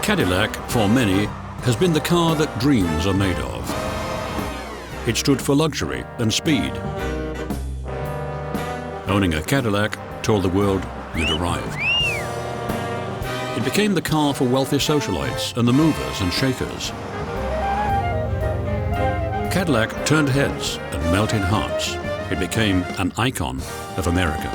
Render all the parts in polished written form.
Cadillac, for many, has been the car that dreams are made of. It stood for luxury and speed. Owning a Cadillac told the world you'd arrived. It became the car for wealthy socialites and the movers and shakers. Cadillac turned heads and melted hearts. It became an icon of America.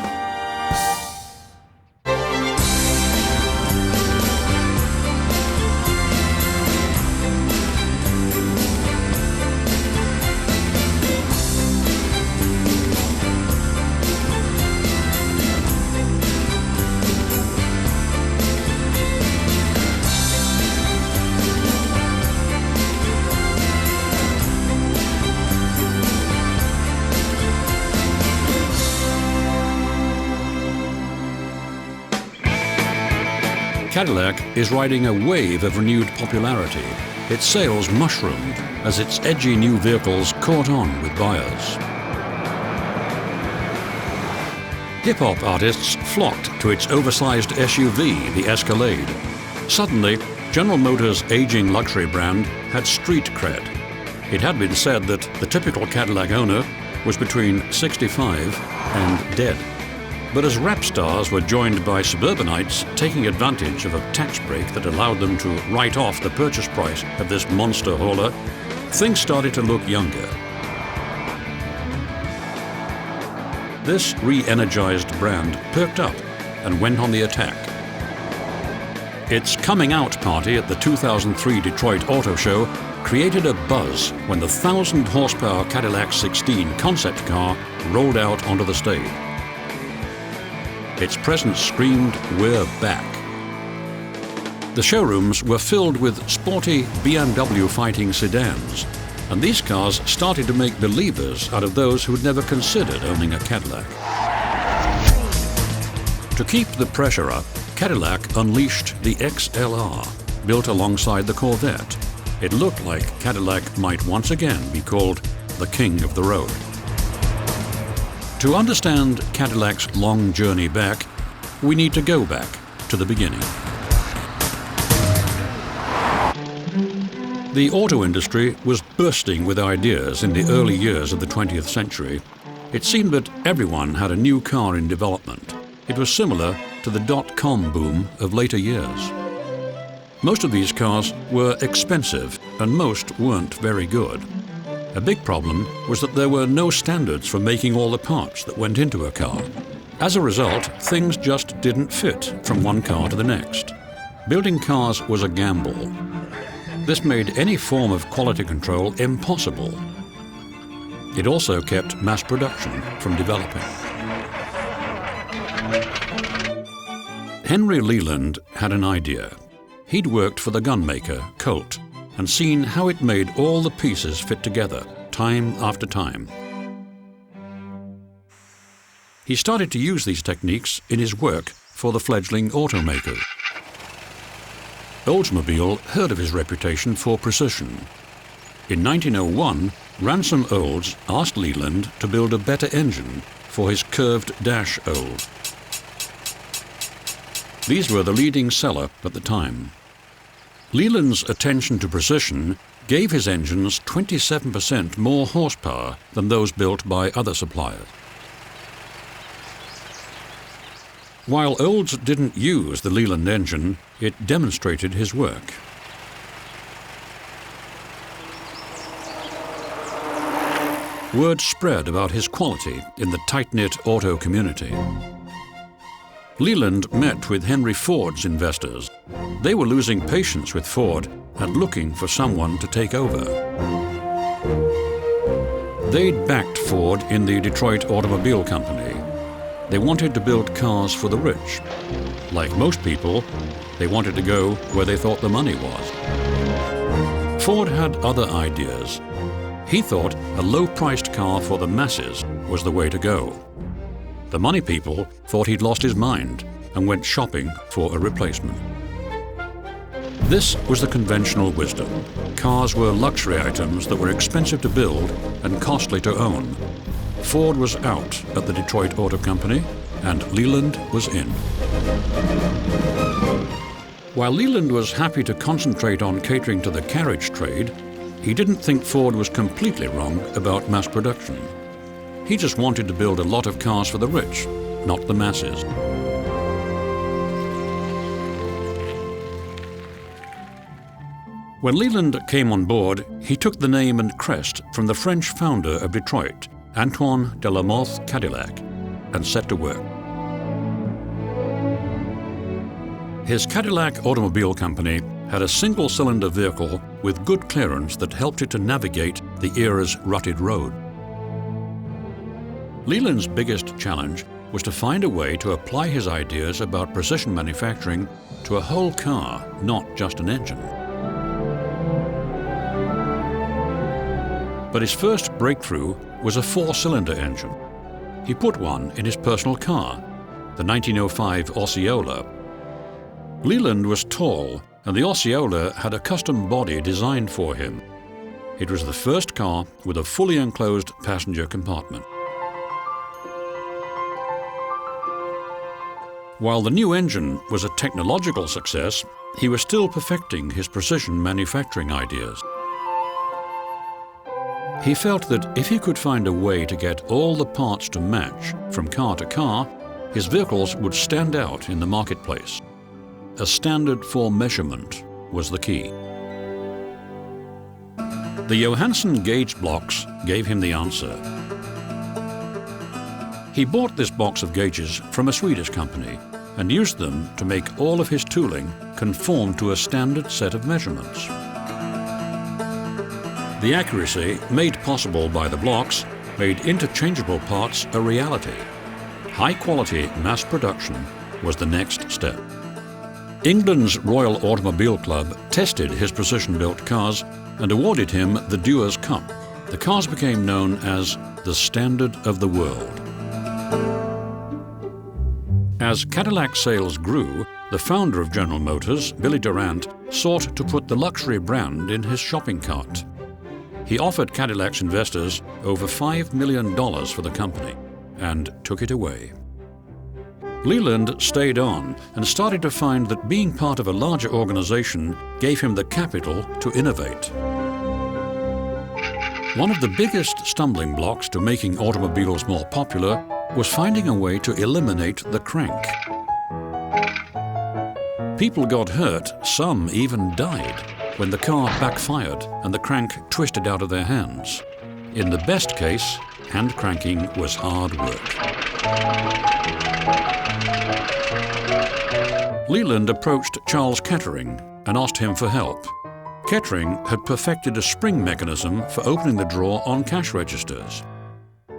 Cadillac is riding a wave of renewed popularity. Its sales mushroomed as its edgy new vehicles caught on with buyers. Hip-hop artists flocked to its oversized SUV, the Escalade. Suddenly, General Motors' aging luxury brand had street cred. It had been said that the typical Cadillac owner was between 65 and dead. But as rap stars were joined by suburbanites taking advantage of a tax break that allowed them to write off the purchase price of this monster hauler, things started to look younger. This re-energized brand perked up and went on the attack. Its coming out party at the 2003 Detroit Auto Show created a buzz when the 1,000-horsepower Cadillac 16 concept car rolled out onto the stage. Its presence screamed, "We're back." The showrooms were filled with sporty BMW fighting sedans, and these cars started to make believers out of those who had never considered owning a Cadillac. To keep the pressure up, Cadillac unleashed the XLR, built alongside the Corvette. It looked like Cadillac might once again be called the king of the road. To understand Cadillac's long journey back, we need to go back to the beginning. The auto industry was bursting with ideas in the early years of the 20th century. It seemed that everyone had a new car in development. It was similar to the dot-com boom of later years. Most of these cars were expensive, and most weren't very good. A big problem was that there were no standards for making all the parts that went into a car. As a result, things just didn't fit from one car to the next. Building cars was a gamble. This made any form of quality control impossible. It also kept mass production from developing. Henry Leland had an idea. He'd worked for the gunmaker, Colt, and seen how it made all the pieces fit together, time after time. He started to use these techniques in his work for the fledgling automakers. Oldsmobile heard of his reputation for precision. In 1901, Ransom Olds asked Leland to build a better engine for his curved dash Old. These were the leading seller at the time. Leland's attention to precision gave his engines 27% more horsepower than those built by other suppliers. While Olds didn't use the Leland engine, it demonstrated his work. Word spread about his quality in the tight-knit auto community. Leland met with Henry Ford's investors. They were losing patience with Ford and looking for someone to take over. They'd backed Ford in the Detroit Automobile Company. They wanted to build cars for the rich. Like most people, they wanted to go where they thought the money was. Ford had other ideas. He thought a low-priced car for the masses was the way to go. The money people thought he'd lost his mind and went shopping for a replacement. This was the conventional wisdom. Cars were luxury items that were expensive to build and costly to own. Ford was out at the Detroit Auto Company, and Leland was in. While Leland was happy to concentrate on catering to the carriage trade, he didn't think Ford was completely wrong about mass production. He just wanted to build a lot of cars for the rich, not the masses. When Leland came on board, he took the name and crest from the French founder of Detroit, Antoine de la Mothe Cadillac, and set to work. His Cadillac Automobile Company had a single-cylinder vehicle with good clearance that helped it to navigate the era's rutted road. Leland's biggest challenge was to find a way to apply his ideas about precision manufacturing to a whole car, not just an engine. But his first breakthrough was a four-cylinder engine. He put one in his personal car, the 1905 Osceola. Leland was tall, and the Osceola had a custom body designed for him. It was the first car with a fully enclosed passenger compartment. While the new engine was a technological success, he was still perfecting his precision manufacturing ideas. He felt that if he could find a way to get all the parts to match from car to car, his vehicles would stand out in the marketplace. A standard for measurement was the key. The Johansson gauge blocks gave him the answer. He bought this box of gauges from a Swedish company and used them to make all of his tooling conform to a standard set of measurements. The accuracy made possible by the blocks made interchangeable parts a reality. High-quality mass production was the next step. England's Royal Automobile Club tested his precision-built cars and awarded him the Dewar's Cup. The cars became known as the standard of the world. As Cadillac sales grew, the founder of General Motors, Billy Durant, sought to put the luxury brand in his shopping cart. He offered Cadillac's investors over $5 million for the company and took it away. Leland stayed on and started to find that being part of a larger organization gave him the capital to innovate. One of the biggest stumbling blocks to making automobiles more popular was finding a way to eliminate the crank. People got hurt, some even died, when the car backfired and the crank twisted out of their hands. In the best case, hand cranking was hard work. Leland approached Charles Kettering and asked him for help. Kettering had perfected a spring mechanism for opening the drawer on cash registers.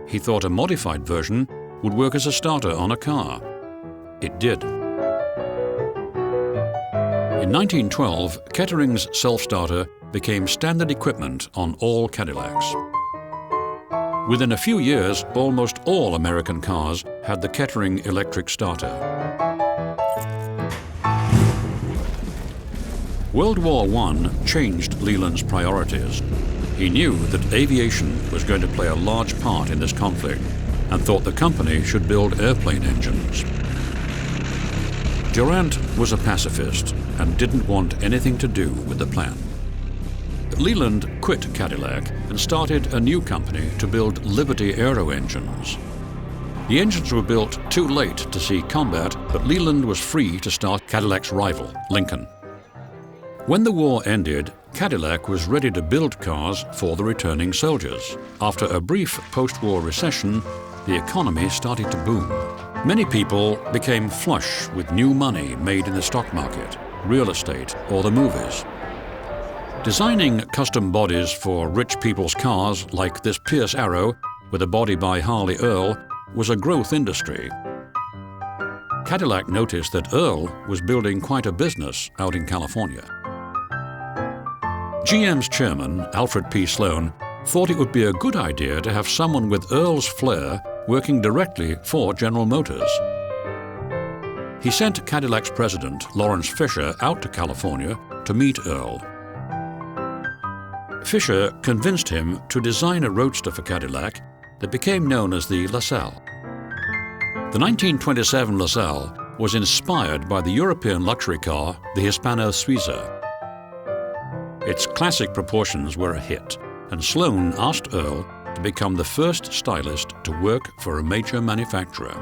He thought a modified version would work as a starter on a car. It did. In 1912, Kettering's self-starter became standard equipment on all Cadillacs. Within a few years, almost all American cars had the Kettering electric starter. World War I changed Leland's priorities. He knew that aviation was going to play a large part in this conflict and thought the company should build airplane engines. Durant was a pacifist and didn't want anything to do with the plan. Leland quit Cadillac and started a new company to build Liberty Aero engines. The engines were built too late to see combat, but Leland was free to start Cadillac's rival, Lincoln. When the war ended, Cadillac was ready to build cars for the returning soldiers. After a brief post-war recession, the economy started to boom. Many people became flush with new money made in the stock market, real estate, or the movies. Designing custom bodies for rich people's cars, like this Pierce Arrow with a body by Harley Earl, was a growth industry. Cadillac noticed that Earl was building quite a business out in California. GM's chairman, Alfred P. Sloan, thought it would be a good idea to have someone with Earl's flair working directly for General Motors. He sent Cadillac's president, Lawrence Fisher, out to California to meet Earl. Fisher convinced him to design a roadster for Cadillac that became known as the LaSalle. The 1927 LaSalle was inspired by the European luxury car, the Hispano-Suiza. Its classic proportions were a hit, and Sloan asked Earl to become the first stylist to work for a major manufacturer.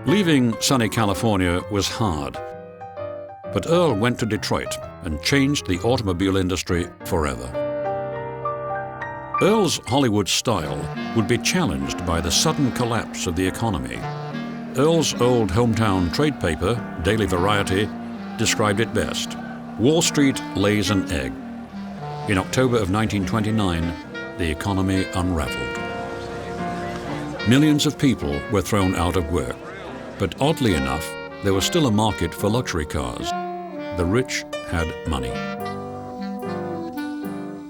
Leaving sunny California was hard, but Earl went to Detroit and changed the automobile industry forever. Earl's Hollywood style would be challenged by the sudden collapse of the economy. Earl's old hometown trade paper, Daily Variety, described it best: Wall Street lays an egg. In October of 1929, the economy unraveled. Millions of people were thrown out of work, but oddly enough, there was still a market for luxury cars. The rich had money.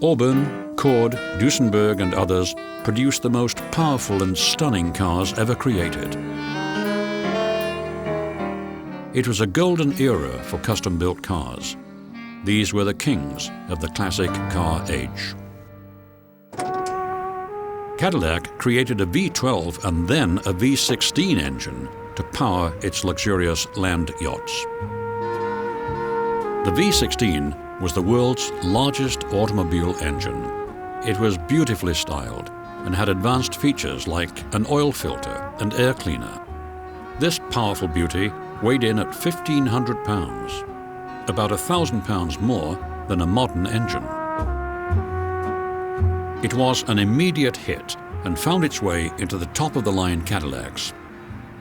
Auburn, Cord, Duesenberg and others produced the most powerful and stunning cars ever created. It was a golden era for custom-built cars. These were the kings of the classic car age. Cadillac created a V12 and then a V16 engine to power its luxurious land yachts. The V16 was the world's largest automobile engine. It was beautifully styled and had advanced features like an oil filter and air cleaner. This powerful beauty weighed in at 1,500 pounds, about 1,000 pounds more than a modern engine. It was an immediate hit and found its way into the top-of-the-line Cadillacs.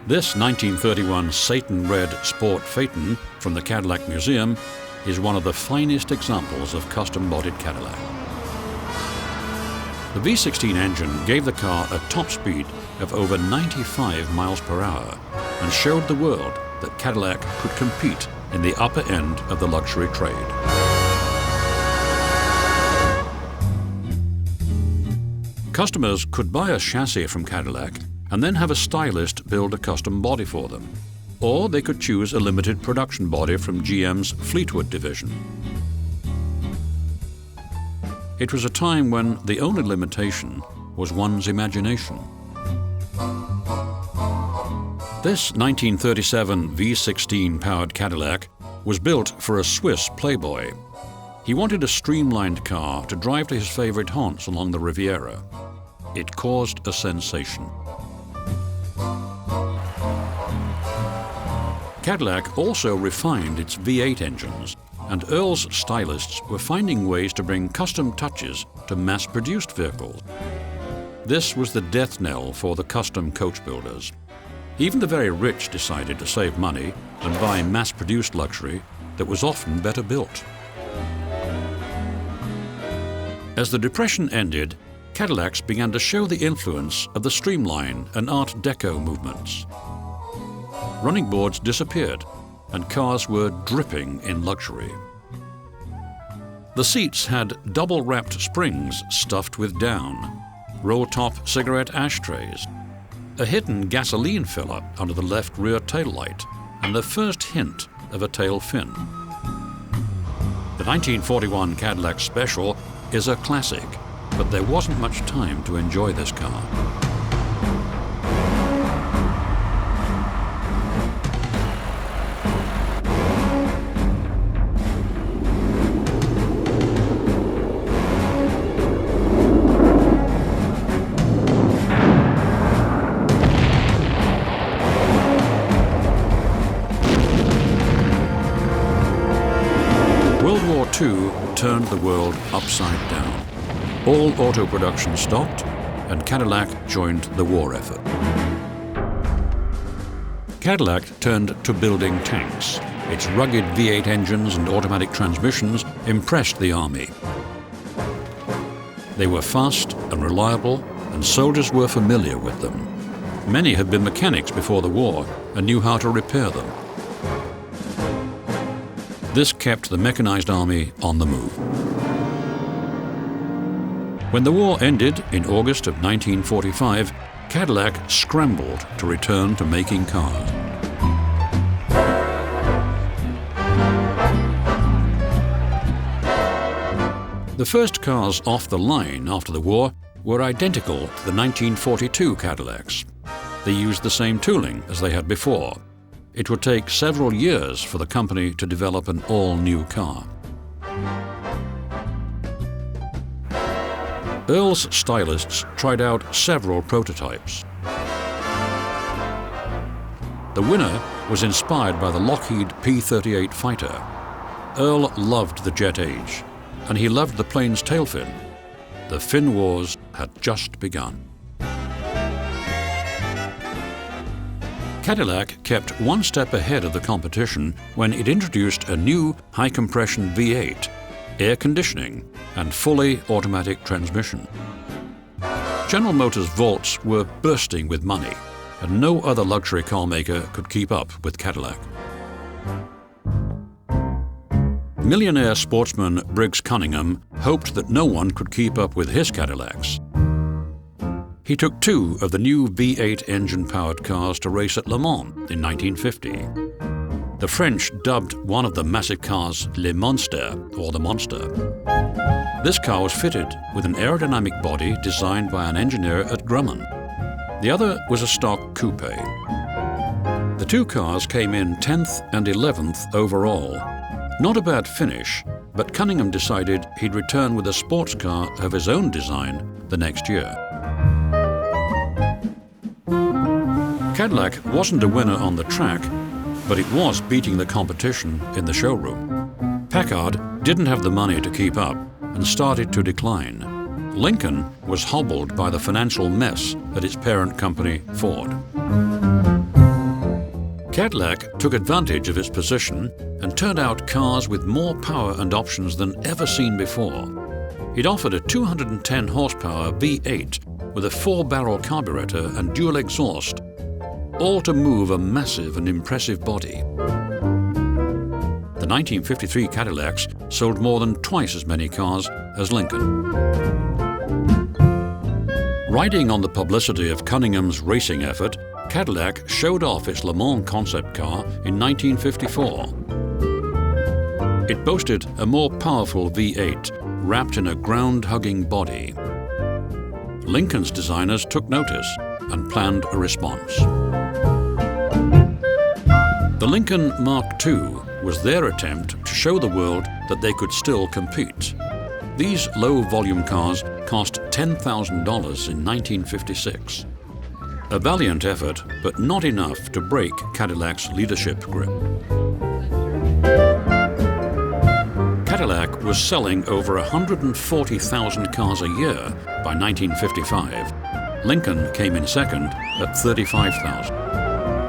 This 1931 Satan Red Sport Phaeton from the Cadillac Museum is one of the finest examples of custom-bodied Cadillac. The V16 engine gave the car a top speed of over 95 miles per hour and showed the world that Cadillac could compete in the upper end of the luxury trade. Customers could buy a chassis from Cadillac and then have a stylist build a custom body for them, or they could choose a limited production body from GM's Fleetwood division. It was a time when the only limitation was one's imagination. This 1937 V16 powered Cadillac was built for a Swiss playboy. He wanted a streamlined car to drive to his favorite haunts along the Riviera. It caused a sensation. Cadillac also refined its V8 engines, and Earl's stylists were finding ways to bring custom touches to mass-produced vehicles. This was the death knell for the custom coach builders. Even the very rich decided to save money and buy mass-produced luxury that was often better built. As the Depression ended, Cadillacs began to show the influence of the streamline and Art Deco movements. Running boards disappeared, and cars were dripping in luxury. The seats had double-wrapped springs stuffed with down, roll-top cigarette ashtrays, a hidden gasoline filler under the left rear taillight, and the first hint of a tail fin. The 1941 Cadillac Special is a classic, but there wasn't much time to enjoy this car. World War II turned the world upside down. All auto production stopped, and Cadillac joined the war effort. Cadillac turned to building tanks. Its rugged V8 engines and automatic transmissions impressed the Army. They were fast and reliable, and soldiers were familiar with them. Many had been mechanics before the war and knew how to repair them. This kept the mechanized army on the move. When the war ended in August of 1945, Cadillac scrambled to return to making cars. The first cars off the line after the war were identical to the 1942 Cadillacs. They used the same tooling as they had before. It would take several years for the company to develop an all-new car. Earl's stylists tried out several prototypes. The winner was inspired by the Lockheed P-38 fighter. Earl loved the jet age, and he loved the plane's tail fin. The fin wars had just begun. Cadillac kept one step ahead of the competition when it introduced a new high-compression V8, air conditioning, and fully automatic transmission. General Motors' vaults were bursting with money, and no other luxury car maker could keep up with Cadillac. Millionaire sportsman Briggs Cunningham hoped that no one could keep up with his Cadillacs. He took two of the new V8 engine-powered cars to race at Le Mans in 1950. The French dubbed one of the massive cars Le Monster, or the Monster. This car was fitted with an aerodynamic body designed by an engineer at Grumman. The other was a stock coupe. The two cars came in 10th and 11th overall. Not a bad finish, but Cunningham decided he'd return with a sports car of his own design the next year. Cadillac wasn't a winner on the track, but it was beating the competition in the showroom. Packard didn't have the money to keep up and started to decline. Lincoln was hobbled by the financial mess at its parent company, Ford. Cadillac took advantage of its position and turned out cars with more power and options than ever seen before. It offered a 210 horsepower V8 with a 4-barrel carburetor and dual exhaust, all to move a massive and impressive body. The 1953 Cadillacs sold more than twice as many cars as Lincoln. Riding on the publicity of Cunningham's racing effort, Cadillac showed off its Le Mans concept car in 1954. It boasted a more powerful V8 wrapped in a ground-hugging body. Lincoln's designers took notice and planned a response. The Lincoln Mark II was their attempt to show the world that they could still compete. These low-volume cars cost $10,000 in 1956. A valiant effort, but not enough to break Cadillac's leadership grip. Cadillac was selling over 140,000 cars a year by 1955. Lincoln came in second at 35,000.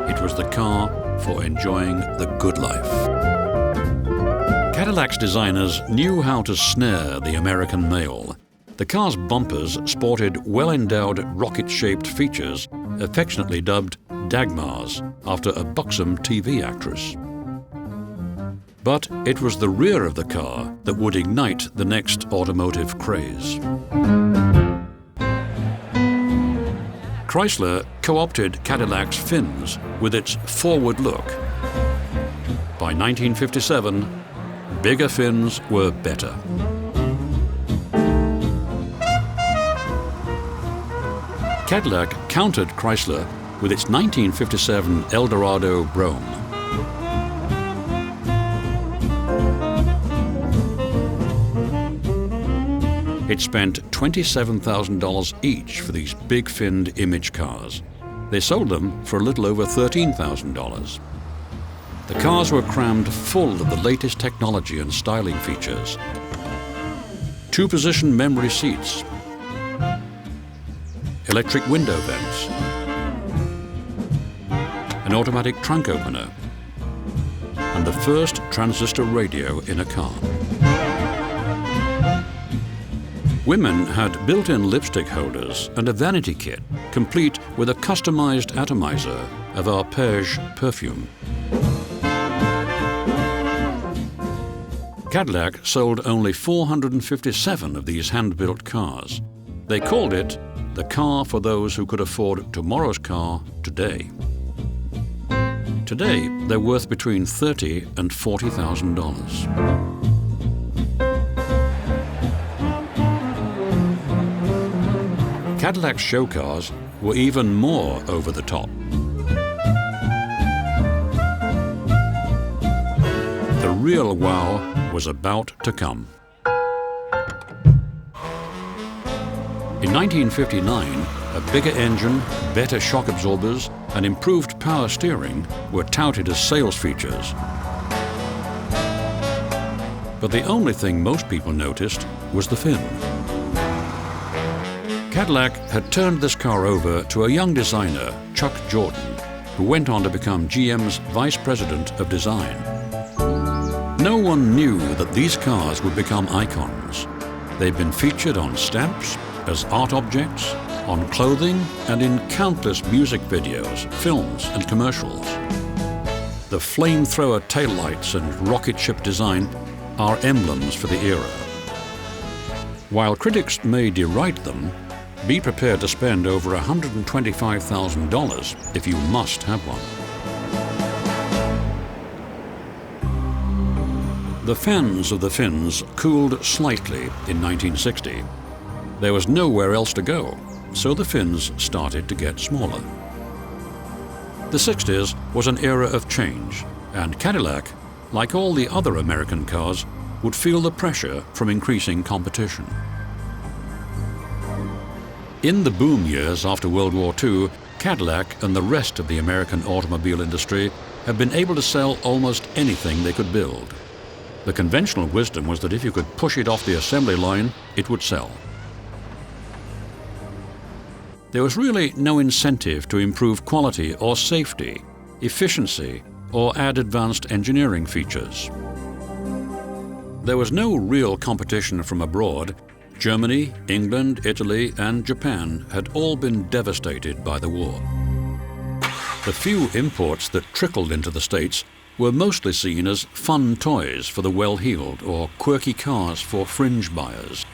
It was the car for enjoying the good life. Cadillac's designers knew how to snare the American male. The car's bumpers sported well-endowed rocket-shaped features, affectionately dubbed Dagmars, after a buxom TV actress. But it was the rear of the car that would ignite the next automotive craze. Chrysler co-opted Cadillac's fins with its forward look. By 1957, bigger fins were better. Cadillac countered Chrysler with its 1957 Eldorado Brougham. It spent $27,000 each for these big-finned image cars. They sold them for a little over $13,000. The cars were crammed full of the latest technology and styling features. 2-position memory seats, electric window vents, an automatic trunk opener, and the first transistor radio in a car. Women had built-in lipstick holders and a vanity kit, complete with a customized atomizer of arpège perfume. Cadillac sold only 457 of these hand-built cars. They called it the car for those who could afford tomorrow's car today. Today, they're worth between $30,000 and $40,000. Cadillac's show cars were even more over the top. The real wow was about to come. In 1959, a bigger engine, better shock absorbers, and improved power steering were touted as sales features. But the only thing most people noticed was the fin. Cadillac had turned this car over to a young designer, Chuck Jordan, who went on to become GM's Vice President of Design. No one knew that these cars would become icons. They've been featured on stamps, as art objects, on clothing, and in countless music videos, films, and commercials. The flamethrower taillights and rocket ship design are emblems for the era. While critics may deride them, be prepared to spend over $125,000 if you must have one. The fans of the fins cooled slightly in 1960. There was nowhere else to go, so the fins started to get smaller. The 60s was an era of change, and Cadillac, like all the other American cars, would feel the pressure from increasing competition. In the boom years after World War II, Cadillac and the rest of the American automobile industry had been able to sell almost anything they could build. The conventional wisdom was that if you could push it off the assembly line, it would sell. There was really no incentive to improve quality or safety, efficiency, or add advanced engineering features. There was no real competition from abroad. Germany, England, Italy, and Japan had all been devastated by the war. The few imports that trickled into the States were mostly seen as fun toys for the well-heeled or quirky cars for fringe buyers.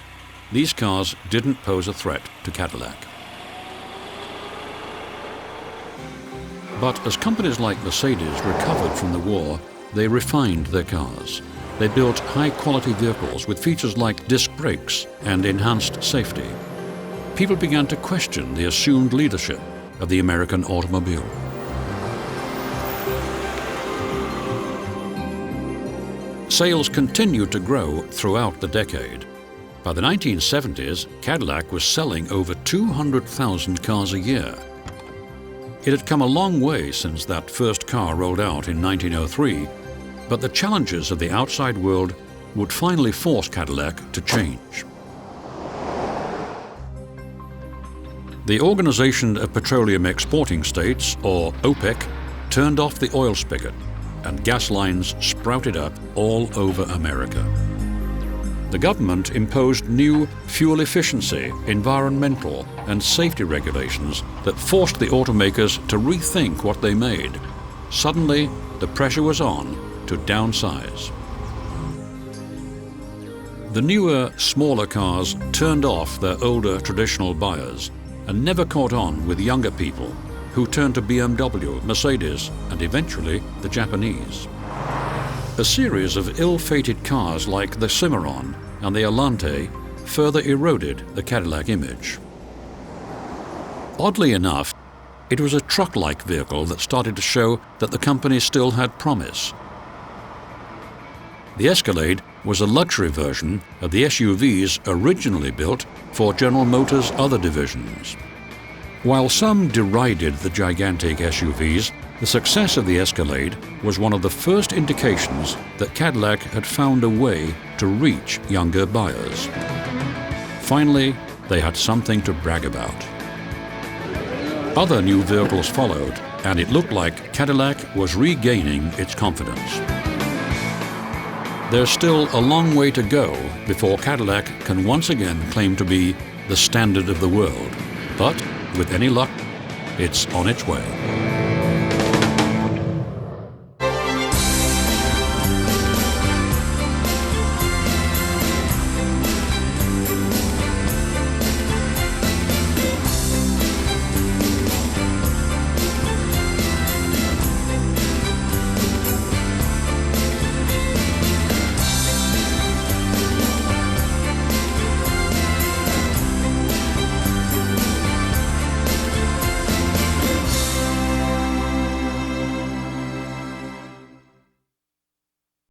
These cars didn't pose a threat to Cadillac. But as companies like Mercedes recovered from the war, they refined their cars. They built high-quality vehicles with features like disc brakes and enhanced safety. People began to question the assumed leadership of the American automobile. Sales continued to grow throughout the decade. By the 1970s, Cadillac was selling over 200,000 cars a year. It had come a long way since that first car rolled out in 1903, but the challenges of the outside world would finally force Cadillac to change. The Organization of Petroleum Exporting States, or OPEC, turned off the oil spigot, and gas lines sprouted up all over America. The government imposed new fuel efficiency, environmental, and safety regulations that forced the automakers to rethink what they made. Suddenly, the pressure was on to downsize. The newer, smaller cars turned off their older traditional buyers and never caught on with younger people who turned to BMW, Mercedes, and eventually the Japanese. A series of ill-fated cars like the Cimarron and the Alante further eroded the Cadillac image. Oddly enough, it was a truck-like vehicle that started to show that the company still had promise. The Escalade was a luxury version of the SUVs originally built for General Motors' other divisions. While some derided the gigantic SUVs, the success of the Escalade was one of the first indications that Cadillac had found a way to reach younger buyers. Finally, they had something to brag about. Other new vehicles followed, and it looked like Cadillac was regaining its confidence. There's still a long way to go before Cadillac can once again claim to be the standard of the world, but with any luck, it's on its way.